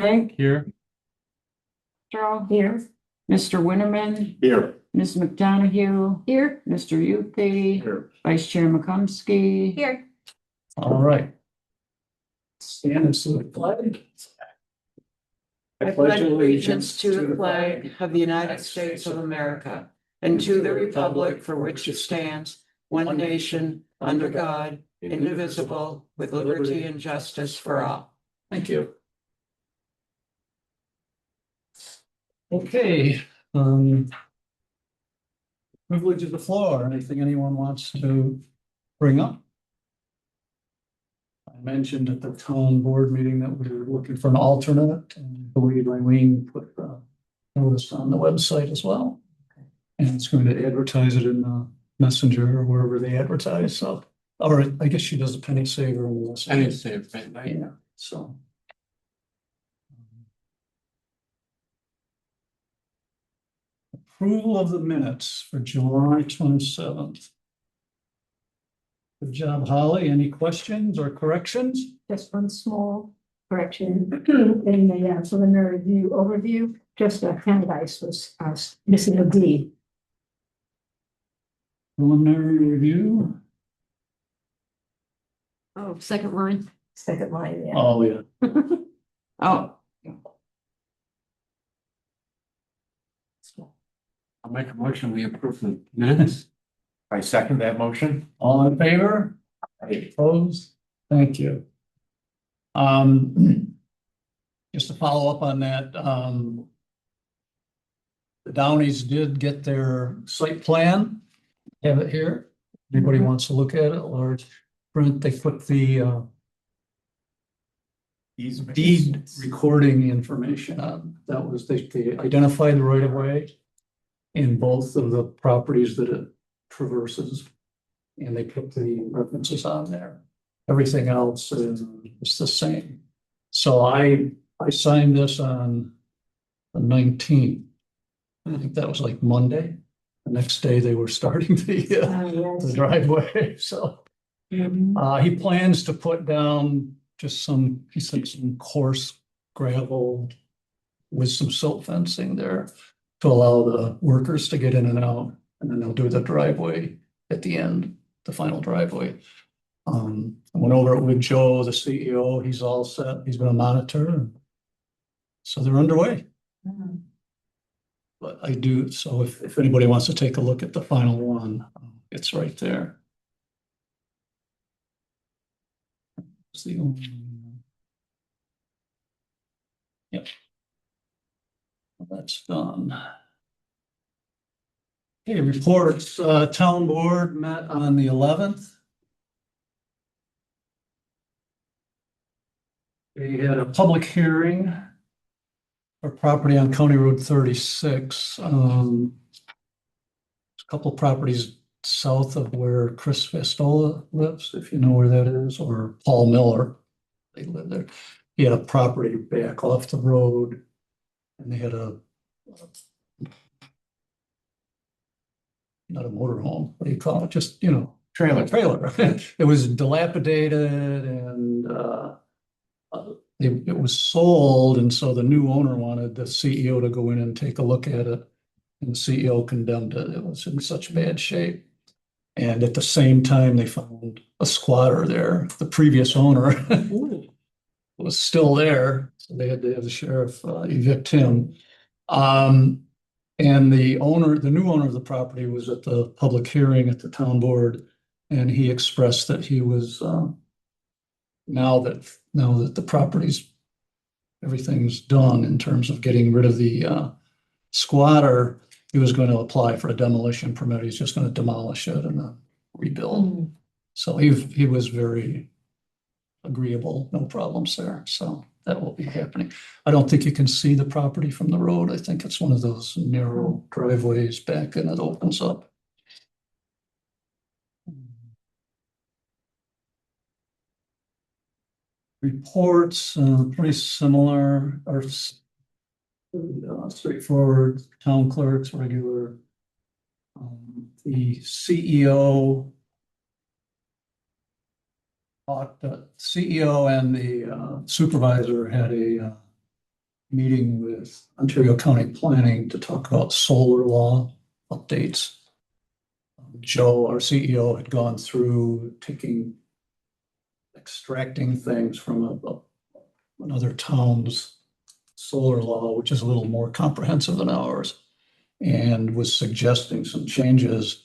Frank, Here. Charles here, Mr. Winterman, Here. Ms. McDonough here, Mr. Yupi, Here. Vice Chair McCumsky. Here. All right. Stand and salute the flag. I pledge allegiance to the flag of the United States of America and to the republic for which it stands, one nation, under God, indivisible, with liberty and justice for all. Thank you. Okay, privilege of the floor. Anything anyone wants to bring up? I mentioned at the town board meeting that we were looking for an alternate, and I believe Eileen put the notice on the website as well. And it's going to advertise it in the Messenger or wherever they advertise, so, or I guess she does a penny saver. Penny saver, right? Yeah, so. Approval of the minutes for July 27th. Good job, Holly. Any questions or corrections? Just one small correction in the preliminary review overview, just Candice was missing a D. Preliminary review. Oh, second line. Second line, yeah. Oh, yeah. Oh, I'll make a motion, we approve the minutes. I second that motion. All in favor? Opposed? Thank you. Just to follow up on that, the Downies did get their site plan. Have it here. Anybody wants to look at it, or print, they put the deed recording information on. That was, they identified the right of way in both of the properties that it traverses. And they put the references on there. Everything else is the same. So I signed this on the 19th. I think that was like Monday. The next day they were starting the driveway, so. He plans to put down just he said some coarse gravel with some silt fencing there to allow the workers to get in and out, and then they'll do the driveway at the end, the final driveway. I went over it with Joe, the CEO. He's all set. He's going to monitor. So they're underway. But I do, so if anybody wants to take a look at the final one, it's right there. It's the only. Yep. That's done. Okay, reports, town board met on the 11th. They had a public hearing for property on County Road 36. A couple properties south of where Chris Festola lives, if you know where that is, or Paul Miller. They live there. He had a property back off the road, and they had not a motorhome, what do you call it? Just, trailer. It was dilapidated, and it was sold, and so the new owner wanted the CEO to go in and take a look at it, and the CEO condemned it. It was in such bad shape. And at the same time, they found a squatter there. The previous owner was still there, so they had to have the sheriff evict him. And the new owner of the property was at the public hearing at the town board, and he expressed that he was now that the everything's done in terms of getting rid of the squatter, he was going to apply for a demolition permit. He's just going to demolish it and rebuild. So he was very agreeable, no problems there. So that will be happening. I don't think you can see the property from the road. I think it's one of those narrow driveways back, and it opens up. Reports, pretty similar, are straightforward. Town clerks, regular. The CEO and the supervisor had a meeting with Ontario County Planning to talk about solar law updates. Joe, our CEO, had gone through extracting things from another town's solar law, which is a little more comprehensive than ours, and was suggesting some changes,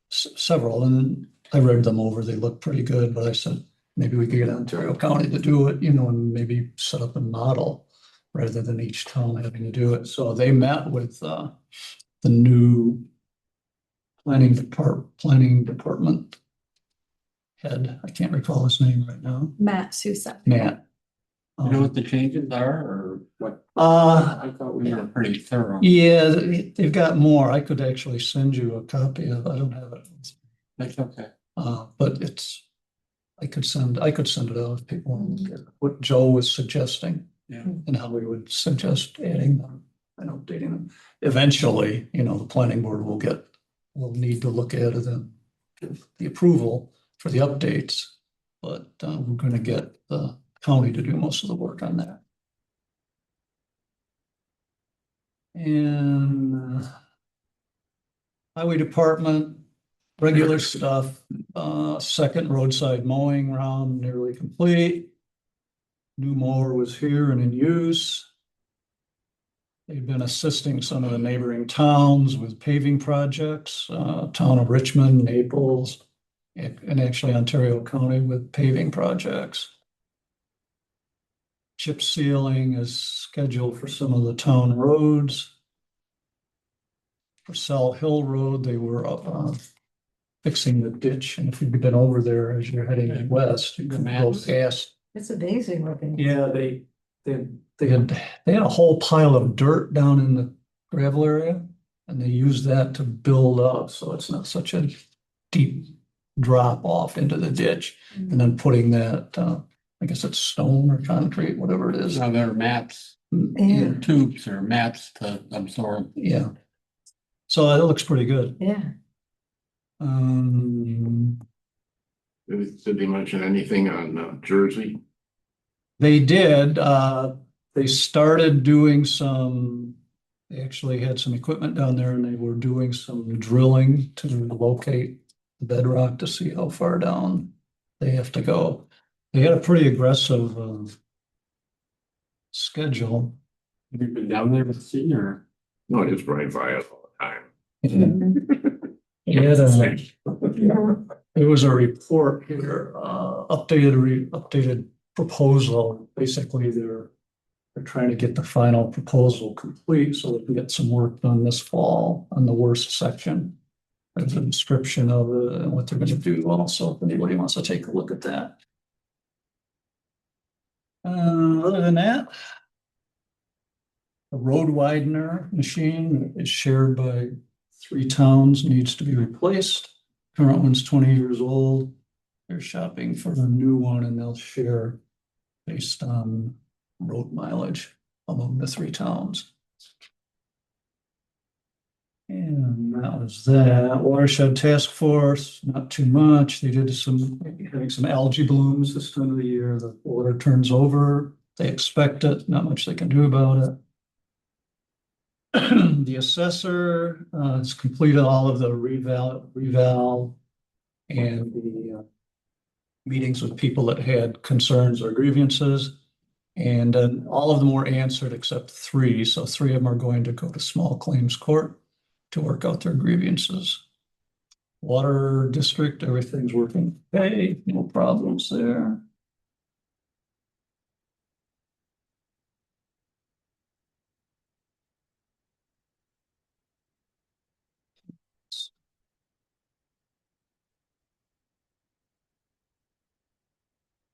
several, and I read them over. They look pretty good, but I said, maybe we could get Ontario County to do it, and maybe set up a model rather than each town having to do it. So they met with the new planning department head. I can't recall his name right now. Matt Sousa. Matt. You know what the changes are or what? Uh, I thought we were pretty thorough. yeah, they've got more. I could actually send you a copy of, I don't have it. That's okay. But I could send it out if people want to get what Joe was suggesting. Yeah. And how we would suggest adding them and updating them. Eventually, the planning board will need to look at it and give the approval for the updates. But we're going to get the county to do most of the work on that. And highway department, regular stuff, second roadside mowing round nearly complete. New mower was here and in use. They've been assisting some of the neighboring towns with paving projects, town of Richmond, Naples, and actually Ontario County with paving projects. Chip sealing is scheduled for some of the town roads. For South Hill Road, they were fixing the ditch, and if you've been over there as you're heading west, you can go past. It's amazing looking. Yeah, they had a whole pile of dirt down in the gravel area, and they used that to build up, so it's not such a deep drop off into the ditch. And then putting that, I guess it's stone or concrete, whatever it is. Now there are mats, Yeah. tubes or mats to absorb. Yeah. So it looks pretty good. Yeah. Did they mention anything on Jersey? They did, they started doing they actually had some equipment down there and they were doing some drilling to locate the bedrock to see how far down they have to go. They had a pretty aggressive schedule. Have you been down there to see or? No, I just ride by it all the time. Yeah, there was a report here, updated proposal. Basically, they're trying to get the final proposal complete so they can get some work done this fall on the worst section. There's a description of it and what they're going to do also, if anybody wants to take a look at that. Other than that, the road widener machine is shared by 3 towns, needs to be replaced. Current one's 20 years old. They're shopping for a new one and they'll share based on road mileage among the 3 towns. And that was that. Watershed Task Force, not too much. They did having some algae blooms this time of the year. The water turns over. They expect it, not much they can do about it. The assessor has completed all of the reval and the meetings with people that had concerns or grievances. And all of them were answered except 3. So 3 of them are going to go to small claims court to work out their grievances. Water district, everything's working okay, no problems there.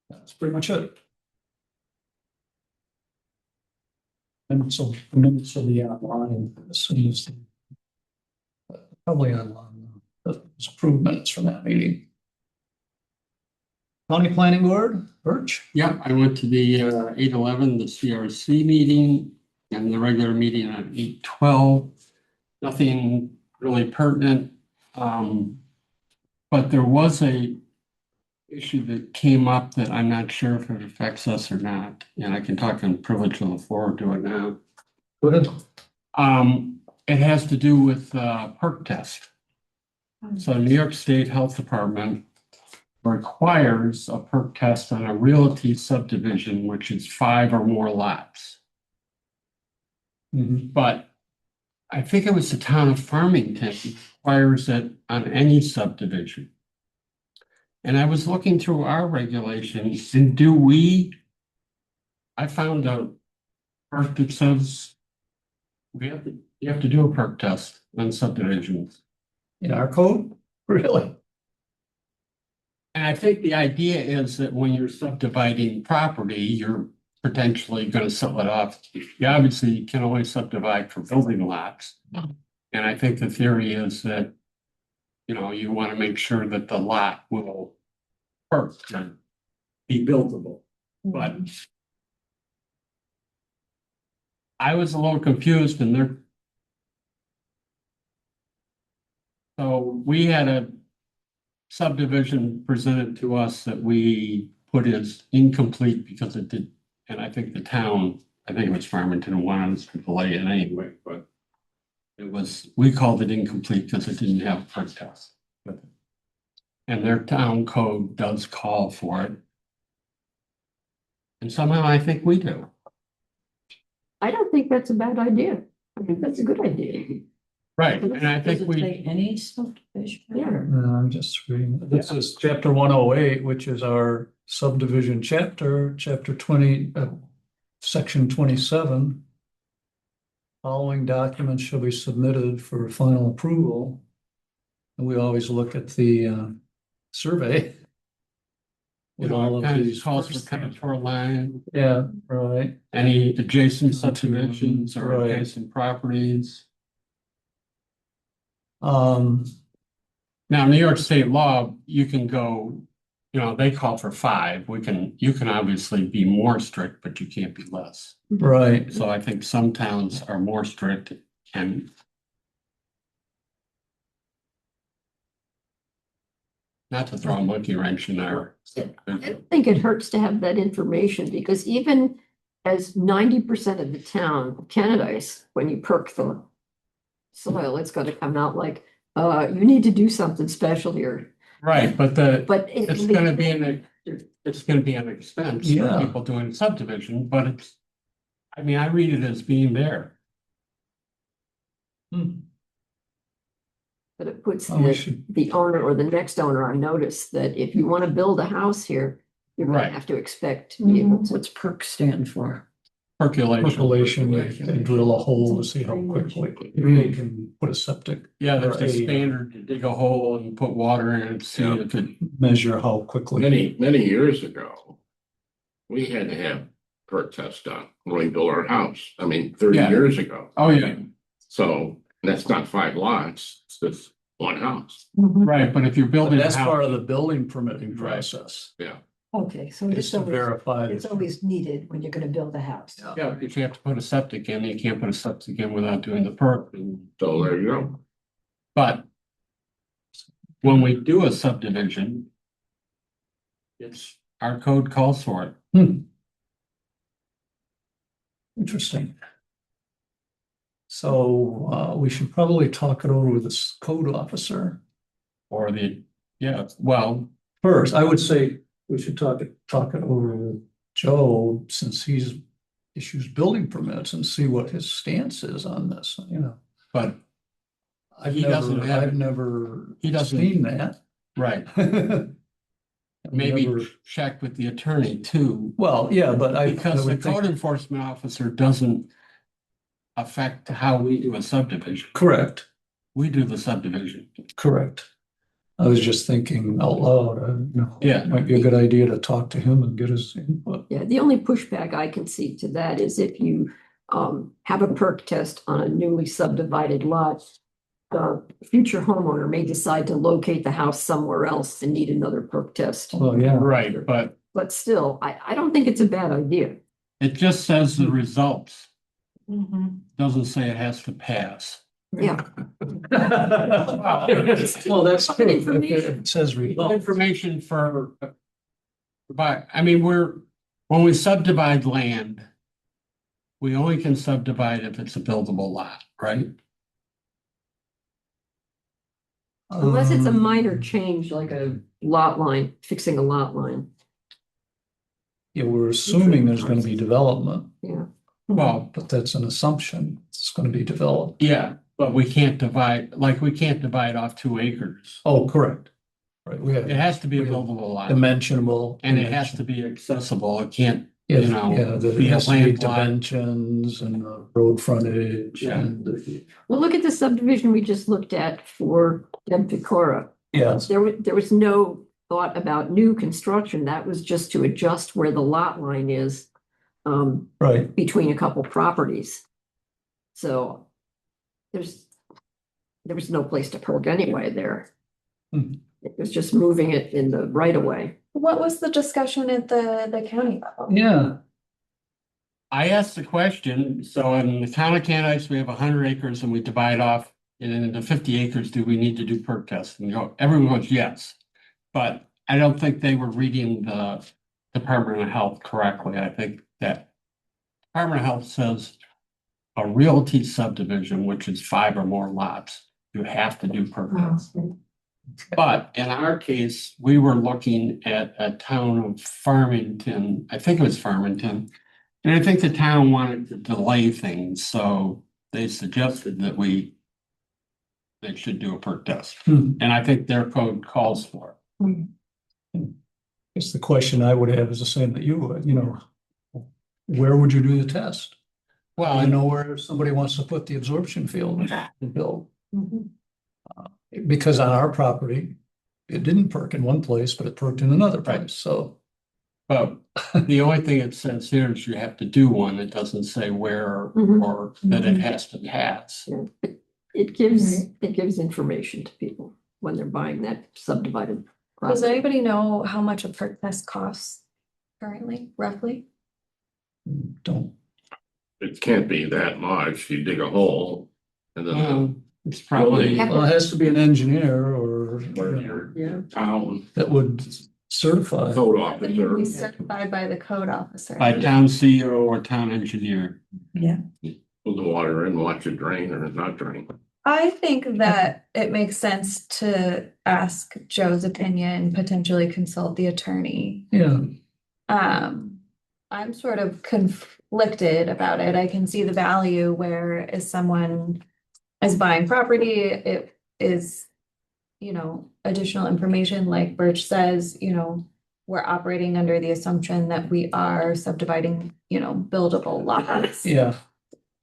That's pretty much it. And so minutes will be online as soon as probably online. Those approved minutes from that meeting. County Planning Board, Birch. Yeah, I went to the 8/11, the CRC meeting and the regular meeting at 8/12. Nothing really pertinent. But there was a issue that came up that I'm not sure if it affects us or not, and I can talk on privilege of the floor, do it now. Good. It has to do with perk test. So New York State Health Department requires a perk test on a realty subdivision, which is 5 or more lots. Mhm. But I think it was the town of Farmington requires it on any subdivision. And I was looking through our regulations and I found a perk that says you have to do a perk test on subdivisions. In our code? Really? And I think the idea is that when you're subdividing property, you're potentially going to sell it off. You obviously can only subdivide for building lots. And I think the theory is that, you want to make sure that the lot will perk and be buildable. But I was a little confused so we had a subdivision presented to us that we put as incomplete because it did, and I think the town, I think it was Farmington, wanted us to delay it anyway, but we called it incomplete because it didn't have a perk test. And their town code does call for it. And somehow I think we do. I don't think that's a bad idea. I think that's a good idea. Right, and I think Does it say any subdivision? Yeah. I'm just reading, this is chapter 108, which is our subdivision chapter, chapter 20, section 27. Following documents shall be submitted for final approval. And we always look at the survey. With all of kind of these. calls for contour line, Yeah, right. any adjacent subdivisions or Right. adjacent properties. Now, New York state law, you can go, they call for 5. You can obviously be more strict, but you can't be less. Right. So I think some towns are more strict and not to throw a monkey wrench in our. I think it hurts to have that information because even as 90% of the town of Canadice, when you perk the soil, it's going to come out like, you need to do something special here. Right, but But it's gonna be an expense Yeah. for people doing subdivision, but I read it as being there. But it puts Oh, we should, the owner or the next owner on notice that if you want to build a house here, you're going Right. to have to expect to be able to. What's PERC stand for? percolation, they drill a hole to see how quickly they can put a septic, Yeah, there's a Right. standard to dig a hole and put water in and see Yeah. if it, measure how quickly. Many years ago, we had to have perk test done when we built our house. 30 Yeah. years ago. oh yeah, So that's not 5 lots, it's just one house. right, but if you're But building a that's part house, of the building permitting Right. process, Okay, so is it's to always, verify. it's that- always needed when you're gonna build a house. yeah, if you have to put a septic in, you can't put a septic in without doing the perk. So there you go. But when we do a subdivision, our code calls for it. Interesting. So we should probably talk it over with this code officer Or well, first. I would say we should talk it over with Joe, since he's issues building permits, and see what his stance is on this, but I've He doesn't never, have I've it. never He doesn't- seen that. right, I've maybe never- check with the attorney too. Well, yeah, but I Because the would think- code enforcement officer doesn't affect how we do a subdivision. Correct, We do the subdivision. correct. I was just thinking out loud, Yeah. it might be a good idea to talk to him and get his input. Yeah, the only pushback I can see to that is if you have a perk test on a newly subdivided lot, the future homeowner may decide to locate the house somewhere else and need another perk test. Well, yeah. Right, but But still, I don't think it's a bad idea. it just says the results, Mhm. doesn't say it has to pass. Yeah. Well, that's true. Information. It says Well, rebuild. information for. But, I mean, when we subdivide land. We only can subdivide if it's a buildable lot, right? Unless it's a minor Um, change, like a lot line, fixing a lot line. Yeah, we're assuming there's gonna be development, Yeah. Well, but that's an assumption. It's gonna be developed. yeah, but we can't divide, like, we can't divide off 2 acres. Oh, correct. Right, we It have has to be a we have buildable lot, dimensionable. and it has to be accessible. It can't, Yeah, you know, yeah, the be a has to be land lot. dimensions and the road frontage Yeah. and, Well, look at the subdivision we just looked at for Pecora. yes, There was no thought about new construction. That was just to adjust where the lot line is right. between a couple properties. So there was no place to park anyway there. Hmm. It was just moving it in the right of way. What was the discussion at the county level? Yeah, I asked the question, so in the town of Candice, we have 100 acres and we divide off. And in the 50 acres, do we need to do perk tests? And everyone goes, yes. But I don't think they were reading the Department of Health correctly. I think that Department of Health says a realty subdivision, which is 5 or more lots, you have to do perk tests. But in our case, we were looking at a town of Farmington, I think it was Farmington. And I think the town wanted to delay things, so they suggested that they should do a perk test. Hmm. And I think their code calls for it. it's the question I would have is the same that you would, where would you do the test? Well, You and know, where somebody wants to put the absorption field and build. Mhm. Because on our property, it didn't perk in one place, but it perked in another Right. place, so. but the only thing it says here is you have to do one. It doesn't say where Mhm. or that it has to pass. It gives information to people when they're buying that subdivided Does property. anybody know how much a perk test costs currently, roughly? Don't, It can't be that much. You dig a hole and then It's probably, Yeah. well, it has to be an engineer or where your Yeah. town that would certify. code That would be officer, certified by the code officer. by town CEO or town engineer. put the water in, watch it drain or not drain. I think that it makes sense to ask Joe's opinion, potentially consult the attorney. Yeah, I'm sort of conflicted about it. I can see the value where if someone is buying property, it is, additional information like Birch says, we're operating under the assumption that we are subdividing, buildable lots. yeah,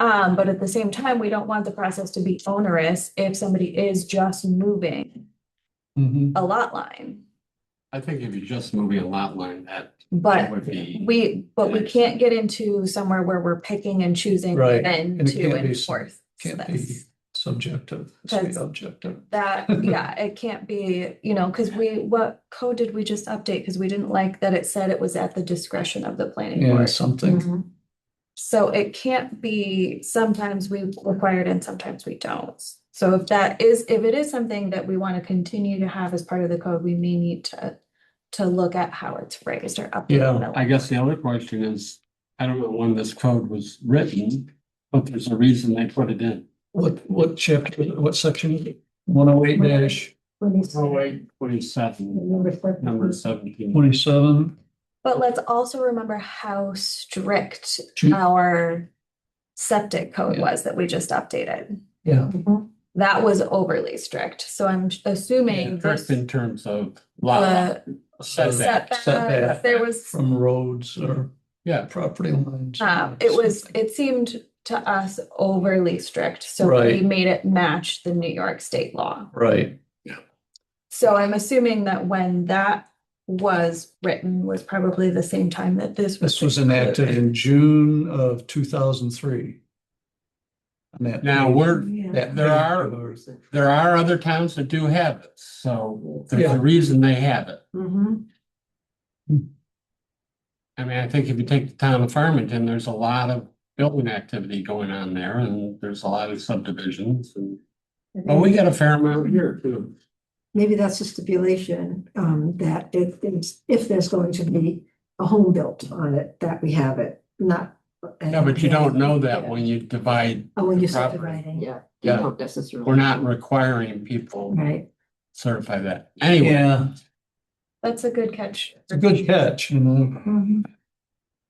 But at the same time, we don't want the process to be onerous if somebody is just moving mhm. a lot line. I think if you're just moving a lot line, that But would be. we can't get into somewhere where we're picking and choosing Right, when and it to can't be enforce Can't be this. subjective, it's be Because- objective. That, yeah, it can't be, because what code did we just update? Because we didn't like that it said it was at the discretion of the planning Yeah, board. something, Mhm. So it can't be, sometimes we require it and sometimes we don't. So if it is something that we want to continue to have as part of the code, we may need to look at how it's phrased or updated. Yeah, I guess the other question is, I don't know when this code was written, but there's a reason they put it in. what chapter, what section? 108 dash 27, number 17. 27, But let's also remember how strict Ju- our septic code Yeah. was that we just updated. yeah, That was overly strict, so I'm assuming First this. in terms of lot setback. Setback, there was, from roads or Yeah, property lines. it seemed to us overly strict, so we Right. made it match the New York state law. Right, So I'm assuming that when that was written was probably the same time that this was. this was enacted in June of 2003. now there are other towns that do have it, so there's Yeah. a reason they have it. Mhm. I mean, I think if you take the town of Farmington, there's a lot of building activity going on there and there's a lot of subdivisions and, well, we got a fair amount here too. Maybe that's a stipulation, that if there's going to be a home built on it, that we have it, not. Yeah, but you don't know that Yeah. when you divide. Oh, when you're the property. subdividing, Yeah, you Yeah. don't necessarily. We're not requiring people right? certify that. Anyway, Yeah, That's a good catch. it's a good catch, you know. Mhm.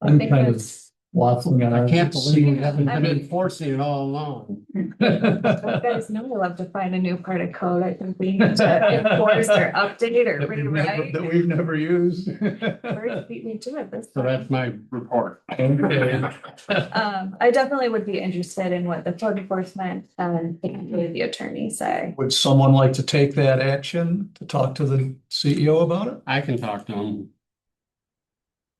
I I'm think kind of that's- waffling on. I can't believe we I haven't been mean- enforcing it all along. You guys know I love to find a new part of code. I think we need to enforce or update or rewrite. That we've never used. Birds beat me to it this So that's time. my report. Okay. I definitely would be interested in what the code enforcement and the attorney say. Would someone like to take that action to talk to the CEO about it? I can talk to them.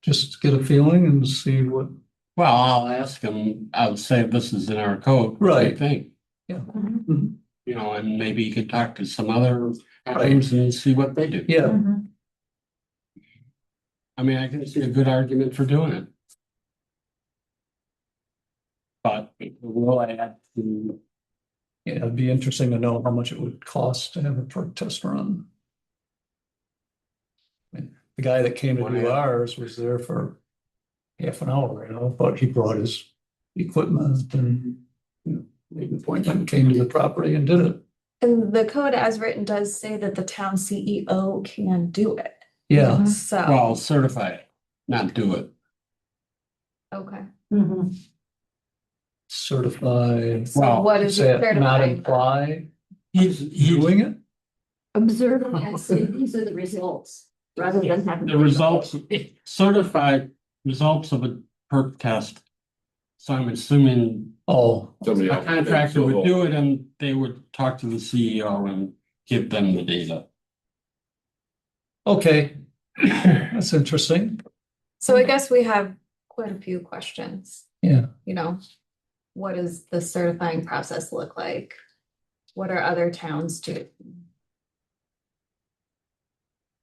Just get a feeling and see what, Well, I'll ask them, I'll say this is in our code. Right. Thing, Mhm. you know, and maybe you could talk to some other towns and see what they do. Yeah, Mhm. I mean, I can see a good argument for doing it. But it will add to, yeah, it'd be interesting to know how much it would cost to have a perk test run. I mean, the guy that came to do ours was there for half an hour, you know, but he brought his equipment and, you know, made an appointment, came to the property and did it. And the code as written does say that the town CEO can do it. Yeah, So, well, certify it, not do it. okay. Mhm. certified. So Well, what is Does it that not certifying? imply He's doing it? Observe and say, these are the results, rather than having. the results, certified results of a perk test. So I'm assuming Oh, Somebody a else. contractor would do it and they would talk to the CEO and give them the data. okay. That's interesting. So I guess we have quite a few questions. Yeah. You know, what does the certifying process look like? What are other towns do?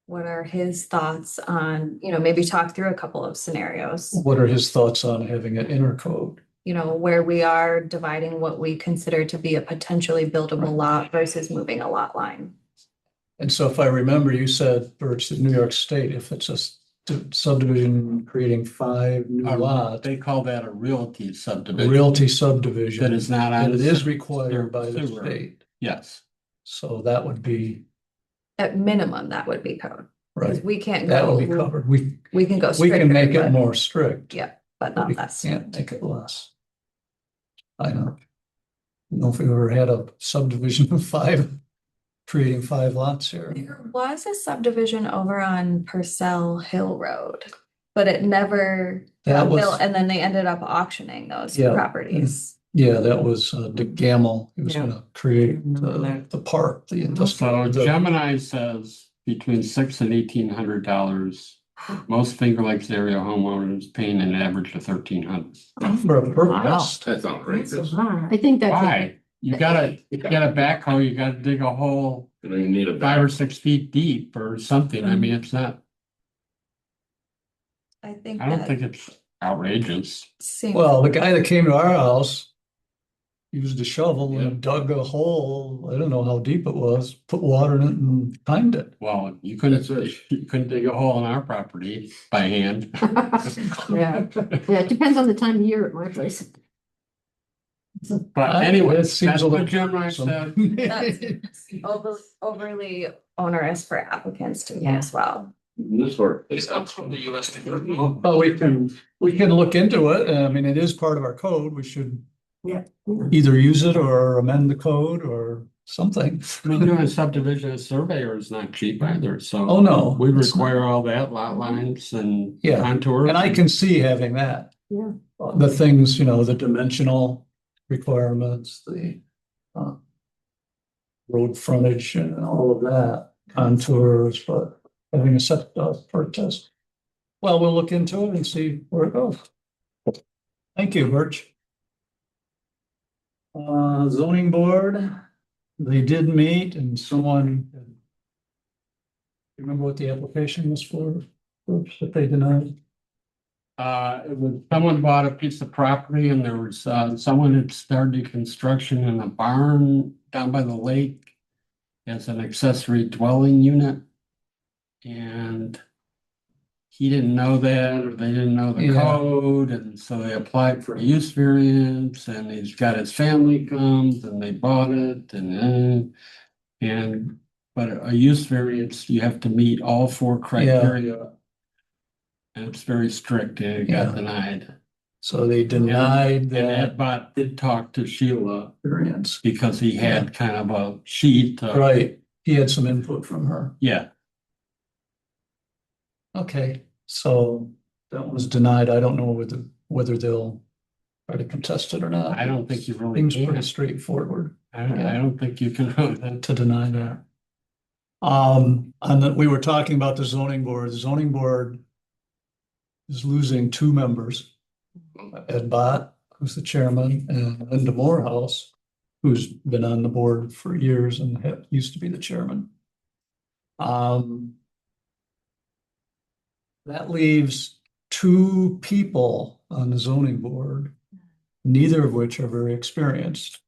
What are his thoughts on, you know, maybe talk through a couple of scenarios, What are his thoughts on having an intercode? you know, where we are dividing what we consider to be a potentially buildable lot versus moving a lot line. And so if I remember, you said, Birch, that New York State, if it's a subdivision creating 5 new lots, They call that a realty subdivision. realty That subdivision, is not on. and it is required by the sewer. state. Yes, So that would be, At minimum, that would be code. Because right, we can't that would be go, covered. We we can go can stricter, make it but- more strict. Yeah, but but not we less. can't make it less. I know. I don't know if we ever had a subdivision of 5, creating 5 lots here. There was a subdivision over on Purcell Hill Road, but it never That got was, built, and then they ended up auctioning those Yeah. properties. yeah, that was Dick Gamble. He was Yeah. gonna create Remember that. the park, the so industrial. Gemini says between $600 and $1,800. Most Finger Lakes area homeowners paying an average of $1,300. For a perk Wow. test. That's outrageous. I think that's. Why? You gotta backhoe, you gotta dig a hole You don't even need a 5 or back. 6 feet deep or something. I mean, it's not, I think I don't that think it's outrageous. seems. Well, the guy that came to our house used a shovel and dug a hole. I don't know how deep it was, put water in it and timed it. Well, you That's couldn't, it. you couldn't dig a hole in our property by hand. Yeah, yeah, it depends on the time of year at my place. But anyway, It seems that's a what little Gemini cumbersome. said. That's overly onerous for applicants to me as well. This sort. Well, we can look into it. I mean, it is part of our code. We should Yeah. either use it or amend the code or something. I mean, doing a subdivision surveyor is not cheap either, so. Oh, no. We it's not. require all that, lot lines and Yeah, contours. And I can see having that. Yeah. The things, you know, the dimensional requirements, the road frontage and all of that, contours, but having a set perk test. Well, we'll look into it and see where it goes. Thank you, Birch. Zoning board, they did meet and someone. Remember what the application was for, Birch, that they denied? It was, someone bought a piece of property and there was, someone had started construction in a barn down by the lake as an accessory dwelling unit. And he didn't know that, or they didn't know the Yeah. code, and so they applied for a use variance, and he's got his family comes, and they bought it, but a use variance, you have to meet all 4 criteria. And it's very strict, and it Yeah. got denied. So they denied And that Edbot did talk to Sheila variance. because he had kind of a sheet. Right, he had some input from her. Yeah, Okay, so that was denied. I don't know whether they'll try to contest it or not. I don't think you really Seems can. pretty straightforward I don't think you can really. to deny that. We were talking about the zoning board. The zoning board is losing 2 members. Ed Bott, who's the chairman, and Linda Morehouse, who's been on the board for years and used to be the chairman. That leaves 2 people on the zoning board, neither of which are very experienced.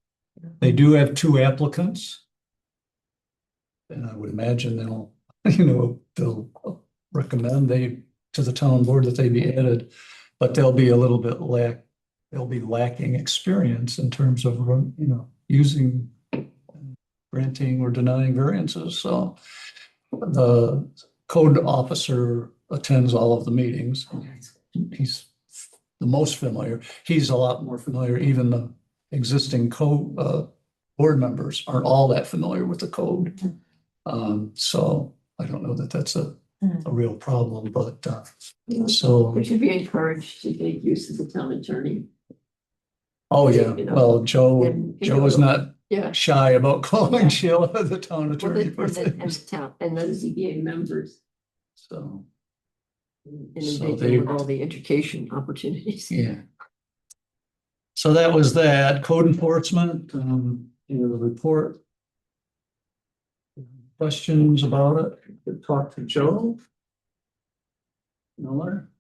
They do have 2 applicants. And I would imagine they'll recommend to the town board that they be added, but they'll be a little bit they'll be lacking experience in terms of, using, granting or denying variances. So the code officer attends all of the meetings. He's the most familiar. He's a lot more familiar. Even the existing board members aren't all that familiar with the code. So I don't know that that's a real problem, but so. We should be encouraged to make use of the town attorney. Oh, yeah. Well, Joe is not Yeah. shy about calling Sheila the town Well, attorney for and things. the town, and the ZBA members, So, and So then they- with all the education opportunities. yeah. So that was that. Code enforcement, the report. Questions about it? Could talk to Joe Miller.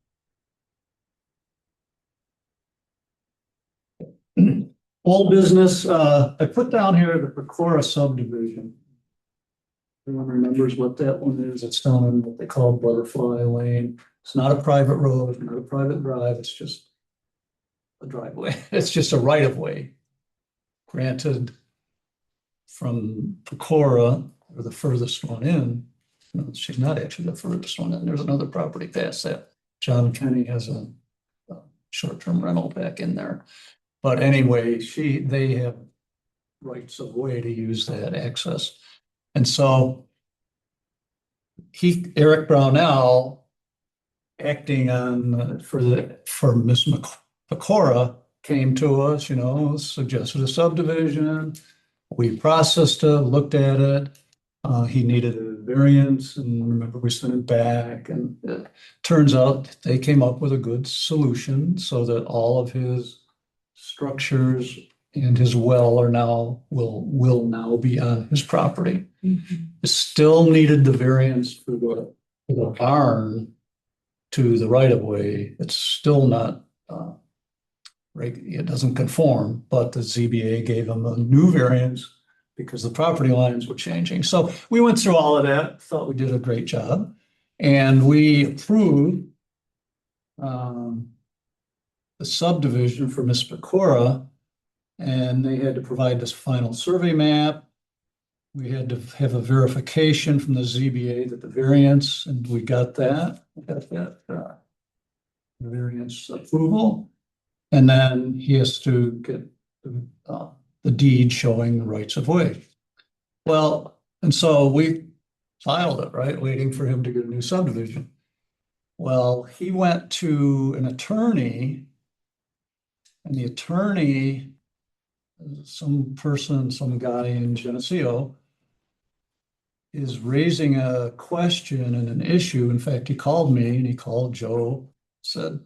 Old business, I put down here the Pecora subdivision. Everyone remembers what that one is. It's down in what they call Butterfly Lane. It's not a private road, it's not a private drive, it's just a driveway. It's just a right of way. Granted from Pecora, or the furthest one in. No, she's not actually the furthest one in. There's another property past that. John Kenny has a short-term rental back in there. But anyway, they have rights of way to use that access. And so Eric Brownell, acting on for Miss Pecora, came to us, suggested a subdivision. We processed it, looked at it. He needed a variance, and remember we sent it back, and it turns out they came up with a good solution so that all of his structures and his well will now be on his property. It still needed the variance for the barn to the right of way. It's still not it doesn't conform, but the ZBA gave him a new variance because the property lines were changing. So we went through all of that, thought we did a great job, and we approved the subdivision for Miss Pecora, and they had to provide this final survey map. We had to have a verification from the ZBA that the variance, and we got that. Variance approval. And then he has to get the deed showing the rights of way. Well, and so we filed it, right, waiting for him to get a new subdivision. Well, he went to an attorney, and the attorney, some guy in Geneseo, is raising a question and an issue. In fact, he called me and he called Joe, said,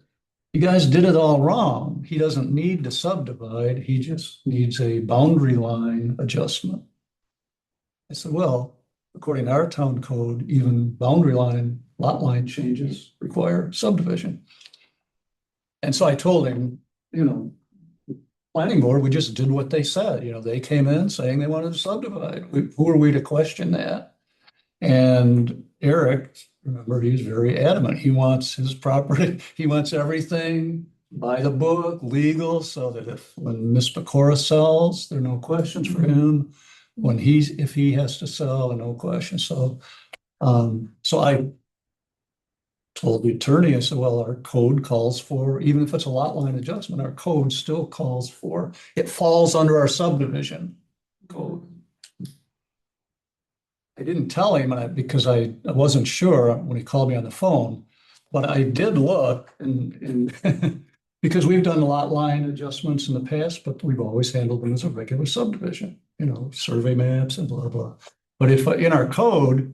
"You guys did it all wrong. He doesn't need to subdivide. He just needs a boundary line adjustment." I said, "Well, according to our town code, even boundary line, lot line changes require subdivision." And so I told him, planning board, we just did what they said, they came in saying they wanted to subdivide. Who are we to question that? And Eric, remember, he's very adamant. He wants his property, he wants everything by the book, legal, so that when Miss Pecora sells, there are no questions for him. If he has to sell, no questions. So I told the attorney, I said, well, our code calls for, even if it's a lot line adjustment, our code still calls for, it falls under our subdivision code. I didn't tell him because I wasn't sure when he called me on the phone, but I did look and because we've done a lot line adjustments in the past, but we've always handled them as a regular subdivision, survey maps and blah, blah. But if in our code,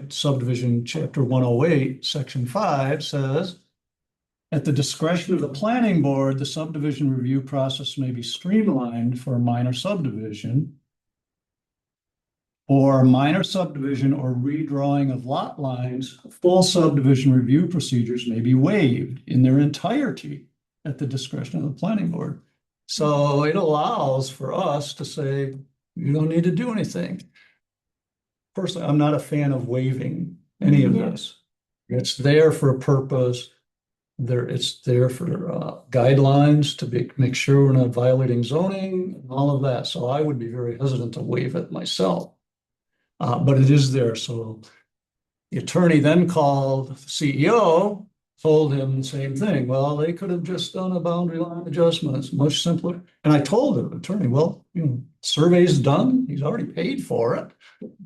subdivision chapter 108, section 5 says, at the discretion of the planning board, the subdivision review process may be streamlined for a minor subdivision or minor subdivision or redrawing of lot lines. Full subdivision review procedures may be waived in their entirety at the discretion of the planning board. So it allows for us to say, you don't need to do anything. Personally, I'm not a fan of waiving any of this. It's there for a purpose. It's there for guidelines to make sure we're not violating zoning and all of that. So I would be very hesitant to waive it myself. But it is there. So the attorney then called the CEO, told him the same thing. Well, they could have just done a boundary line adjustment. It's much simpler. And I told the attorney, well, survey's done. He's already paid for it.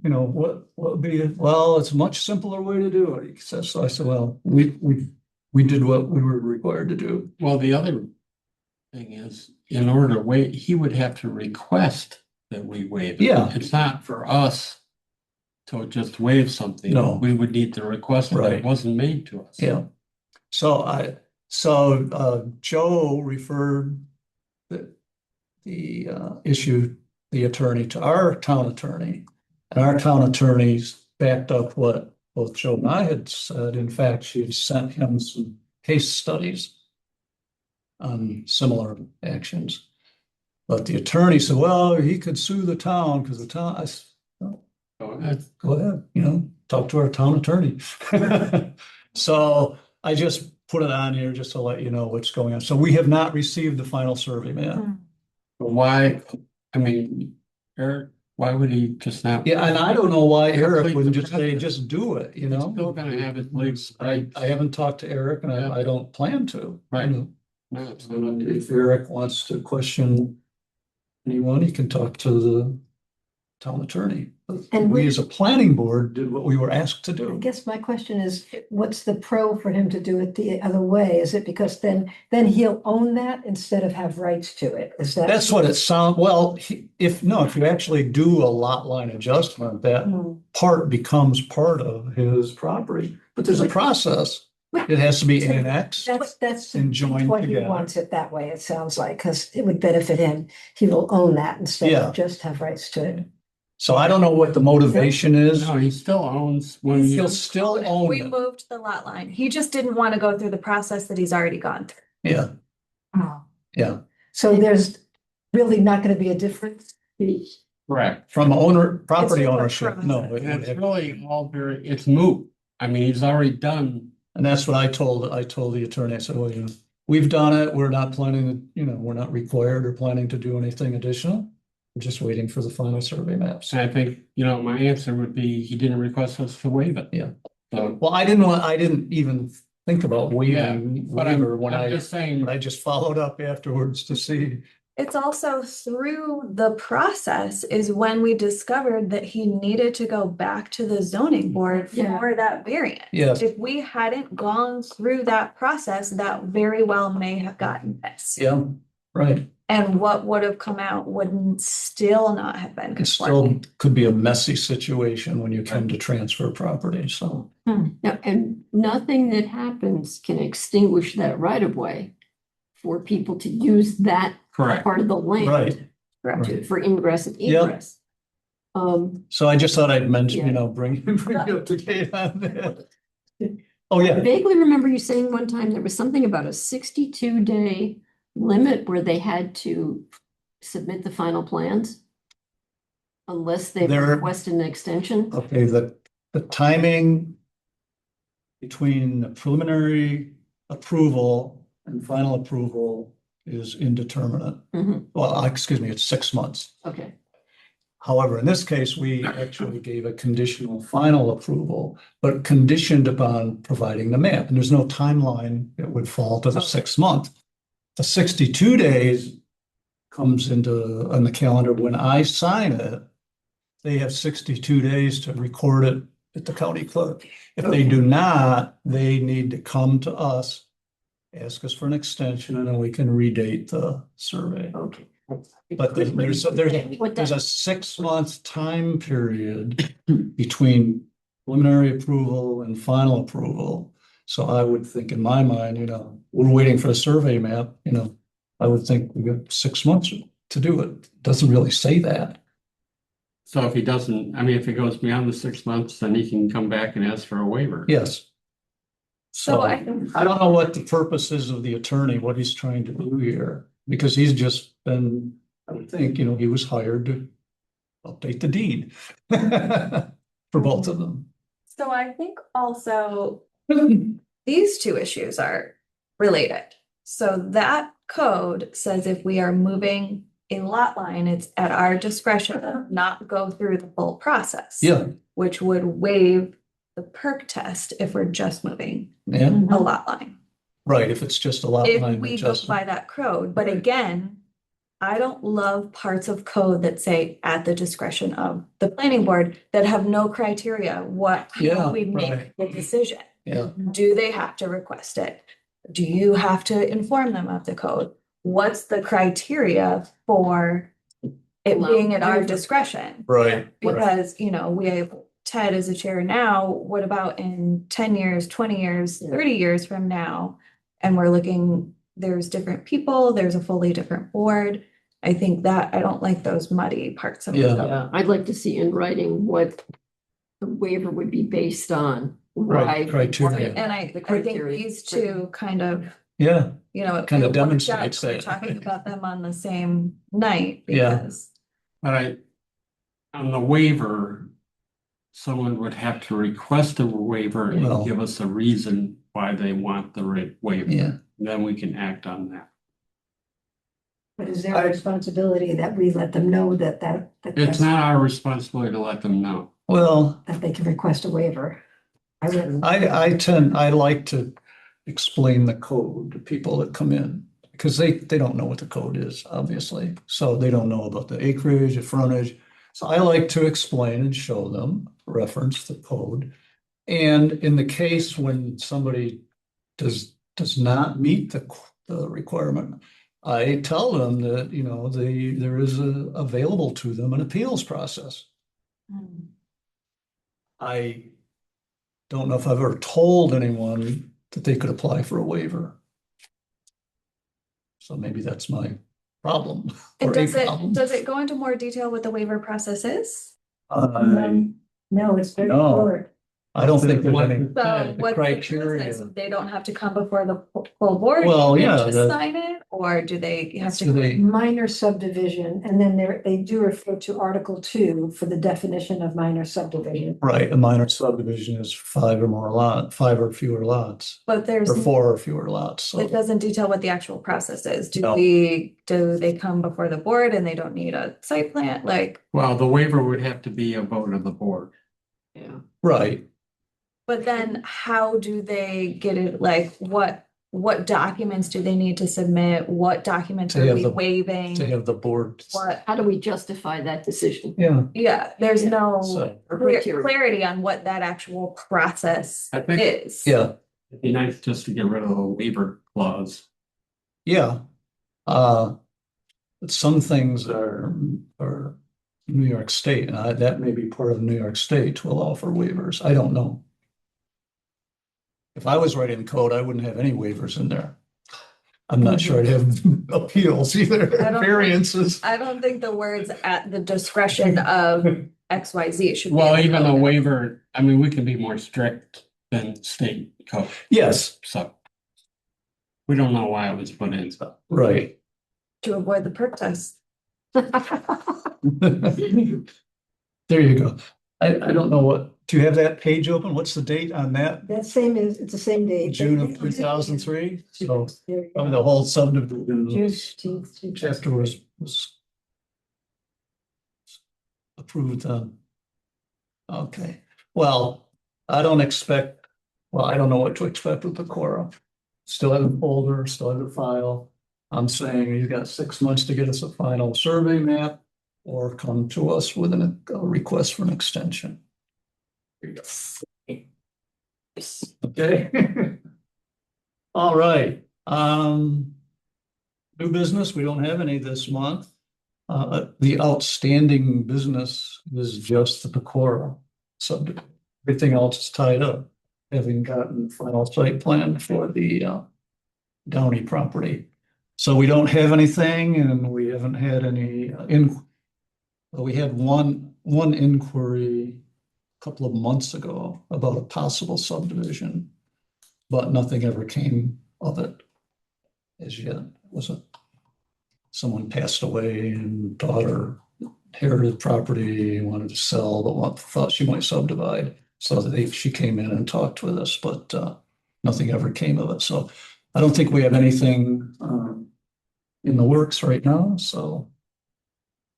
What would be, well, it's a much simpler way to do it. He says, so I said, well, we did what we were required to do. Well, the other thing is, in order to waive, he would have to request that we waive it. Yeah. It's not for us to just waive something. No. We would need to request it, but Right. it wasn't made to us. Yeah. So Joe referred the issue, the attorney, to our town attorney. And our town attorneys backed up what both Joe and I had said. In fact, she had sent him some case studies on similar actions. But the attorney said, well, he could sue the town because the town, I said, go ahead, talk to our town attorney. So I just put it on here just to let you know what's going on. So we have not received the final survey map. But why, Eric, why would he just not? Yeah, and I don't know why Eric Complete wouldn't the just say, process. just do it, He's still gonna have his legs, right? I haven't talked to Eric and Yeah. I don't plan to. Right. You No, know. it's not- If Eric wants to question anyone, he can talk to the town attorney. And We we- as a planning board did what we were asked to I do. guess my question is, what's the pro for him to do it the other way? Is it because then he'll own that instead of have rights to it? Is that? That's what it sounds, well, if you actually do a lot line adjustment, that Hmm. part becomes part of his property. But there's a process. It has to be annexed. That's and joined why he together. wants it that way, it sounds like, because it would benefit him. He will own that instead Yeah. of just have rights to it. So I don't know what the motivation is. No, he still owns when you. He'll still own We it. moved the lot line. He just didn't want to go through the process that he's already gone through. Yeah, Oh. yeah. So there's really not going to be a difference? Correct. From property It's a ownership, process. no. And it's really all it's moot. He's already done. And that's what I told the attorney. I said, well, we've done it. We're not planning to, we're not required or planning to do anything additional. We're just waiting for the final survey maps. And I think, my answer would be, he didn't request us to waive it. Yeah. So, Well, I didn't even think about waiving, but waiver when I'm just saying, I just followed up afterwards to see. It's also through the process is when we discovered that he needed to go back to the zoning board Yeah. for that variant. Yes, If we hadn't gone through that process, that very well may have gotten missed. yeah, right. And what would have come out wouldn't still not have been It still conforming. could be a messy situation when you come to transfer property, so. Yeah, and nothing that happens can extinguish that right of way for people to use that correct. part of the land. Right. For ingress and Yep. egress. So I just thought I'd mention, Yeah. bring you up to date on that. Oh, I yeah, vaguely remember you saying one time there was something about a 62-day limit where they had to submit the final plans. Unless they There- requested an extension. okay, the timing between the preliminary approval and final approval is indeterminate. Mhm, Well, excuse me, it's 6 months. okay. However, in this case, we actually gave a conditional final approval, but conditioned upon providing the map. And there's no timeline that would fall to the Okay. 6 month. The 62 days comes into on the calendar when I sign it. They have 62 days to record it at the county clerk. If they do not, they need to come to us, ask us for an extension, and then we can redate the survey. Okay. But there's a 6 month time period between preliminary approval and final approval. So I would think in my mind, we're waiting for a survey map, I would think we got 6 months to do it. Doesn't really say that. So if he doesn't, I mean, if it goes beyond the 6 months, then he can come back and ask for a waiver. Yes. So So I I don't know what the purpose is of the attorney, what he's trying to do here, because he's just been, I would think, he was hired to update the deed for both of them. So I think also these two issues are related. So that code says if we are moving a lot line, it's at our discretion, not go through the full process. Yeah, Which would waive the perk test if we're just moving yeah, a lot line. right, if it's just a lot If line we go adjustment. by that code, but Right. again, I don't love parts of code that say at the discretion of the planning board that have no criteria, Yeah, how we make right. the decision. Yeah, Do they have to request it? Do you have to inform them of the code? What's the criteria for it being at our discretion? right. Because, we have Ted as a chair now, what about in 10 years, 20 years, 30 years from now? And we're looking, there's different people, there's a fully different board. I think that, I don't like those muddy parts of it. Yeah. Yeah, I'd like to see in writing what the waiver would be based on. Right, why- criteria. And I The think criteria. these two kind of, Yeah, it Kind of worked out. demonstrates We're that. talking about them on the same night Yeah. because. But on the waiver, someone would have to request a waiver Well- and give us a reason why they want the waiver. yeah. Then we can act on that. But is there a responsibility that we let them know that It's not our responsibility to let them know. Well, that they can request a waiver? I wouldn't. I like to explain the code to people that come in, because they don't know what the code is, obviously. So they don't know about the acreage, the frontage. So I like to explain and show them, reference the code. And in the case when somebody does not meet the requirement, I tell them that, there is available to them an appeals process. I don't know if I've ever told anyone that they could apply for a waiver. So maybe that's my problem. And or a does problem. it go into more detail what the waiver process is? No, it's very No. short. I don't think there's any. So the what's the criteria. process? They don't have to come before the full board? Well, and yeah, just the- sign it, or do they have Do to? they- Minor subdivision, and then they do refer to Article 2 for the definition of minor subdivision. Right, a minor subdivision is 5 or fewer lots, But there's, or 4 or fewer lots, so. it doesn't detail what the actual process is. Do No. they come before the board and they don't need a site plan? Like, Well, the waiver would have to be a vote of the board. Yeah. Right, but then how do they get it? Like, what documents do they need to submit? What documents To are have we the- waiving? to have the board. What, How do we justify that decision? Yeah, yeah, there's no so, clarity on what that actual process I think- is. yeah, It'd be nice just to get rid of the waiver clause. yeah. But some things are New York State, and that may be part of New York State to allow for waivers. I don't know. If I was writing code, I wouldn't have any waivers in there. I'm not sure I'd have appeals either, I don't- variances. I don't think the words at the discretion of XYZ should be. Well, in the even a code. waiver, I mean, we can be more strict than state code, Yes, so. We don't know why it was put in, so. right. To avoid the perk test. There you go. I don't know do you have that page open? What's the date on that? It's the same date. June of 2003? So There you I mean, go. the whole subdivision June 15th, chapter was approved then. Okay, well, I don't know what to expect with the Cora. Still have a folder, still have a file. I'm saying you've got 6 months to get us a final survey map or come to us with a request for an extension. Okay. All right, new business, we don't have any this month. The outstanding business is just the Pecora subdivision. Everything else is tied up, having gotten final site plan for the Downey property. So we don't have anything and we haven't had any we had one inquiry a couple of months ago about a possible subdivision, but nothing ever came of it as yet. Someone passed away and daughter inherited property, wanted to sell, but thought she might subdivide. So she came in and talked with us, but nothing ever came of it. So I don't think we have anything in the works right now. So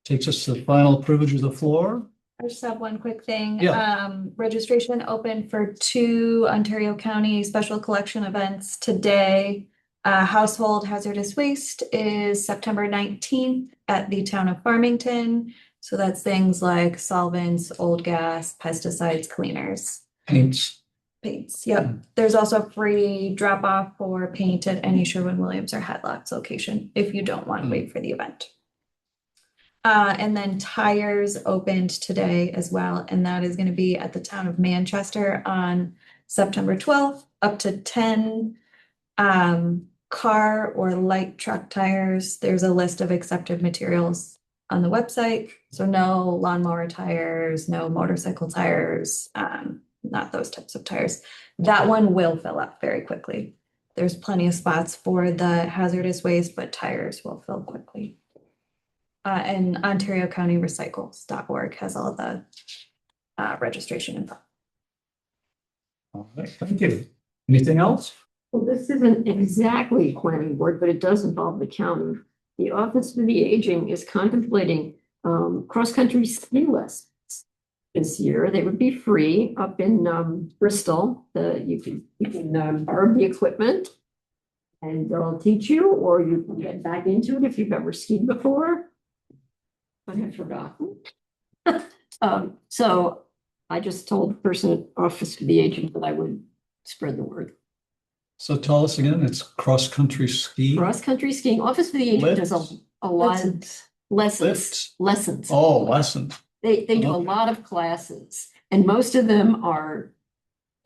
takes us to the final privilege of the floor. I just have one quick thing. Yeah. Registration open for 2 Ontario County special collection events today. Household hazardous waste is September 19th at the town of Farmington. So that's things like solvents, old gas, pesticides, cleaners, Paints. paints. Yep. There's also free drop off for paint at any Sherwin-Williams or Hadlock's location if you don't want to wait for the event. And then tires opened today as well, and that is going to be at the town of Manchester on September 12th, up to 10 car or light truck tires. There's a list of accepted materials on the website. So no lawnmower tires, no motorcycle tires, not those types of tires. That one will fill up very quickly. There's plenty of spots for the hazardous waste, but tires will fill quickly. And OntarioCountyRecycles.org has all the registration info. All right, thank you. Anything else? Well, this isn't exactly planning board, but it does involve the county. The Office for the Aging is contemplating cross-country ski lessons this year. They would be free up in Bristol. You can borrow the equipment and they'll teach you, or you can get back into it if you've ever skied before. I have forgotten. So I just told the person at Office for the Aging that I would spread the word. So tell us again, it's cross-country ski? Cross-country skiing, Office for the Aging does a lot of Lifts? lessons. Oh, lessons. They do a Okay. lot of classes, and most of them are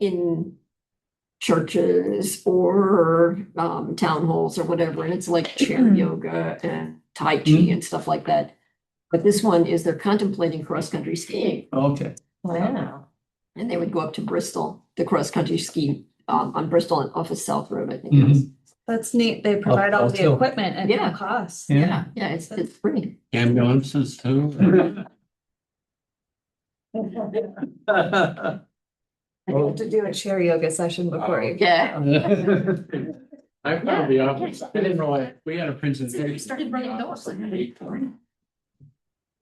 in churches or town halls or whatever, and it's like chair yoga and Tai Chi Mhm. and stuff like that. But this one is they're contemplating cross-country skiing, Okay. Wow. and they would go up to Bristol, the cross-country ski on Bristol and off of South Road, I think it is. That's neat. They provide all I'll the tell. equipment at Yeah. no cost. Yeah. Yeah, it's free. Ambulances too. I have to do a chair yoga session before you. Yeah. I found the office, I didn't realize, we had a presentation. Started running those. And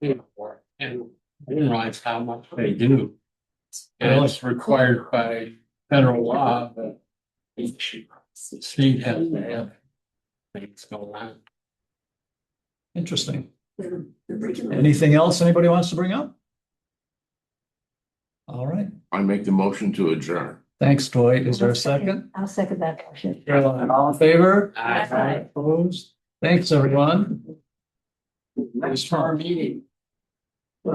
I didn't realize how much they do. And it's required by federal law that each state has to have things going on. Interesting. They're regular. Anything else anybody wants to bring up? All right. I make the motion to adjourn. Thanks, Dwight. Is there a second? I'll second that motion. Caroline, all in favor? Aye. Opposed? Thanks, everyone. Nice for our meeting.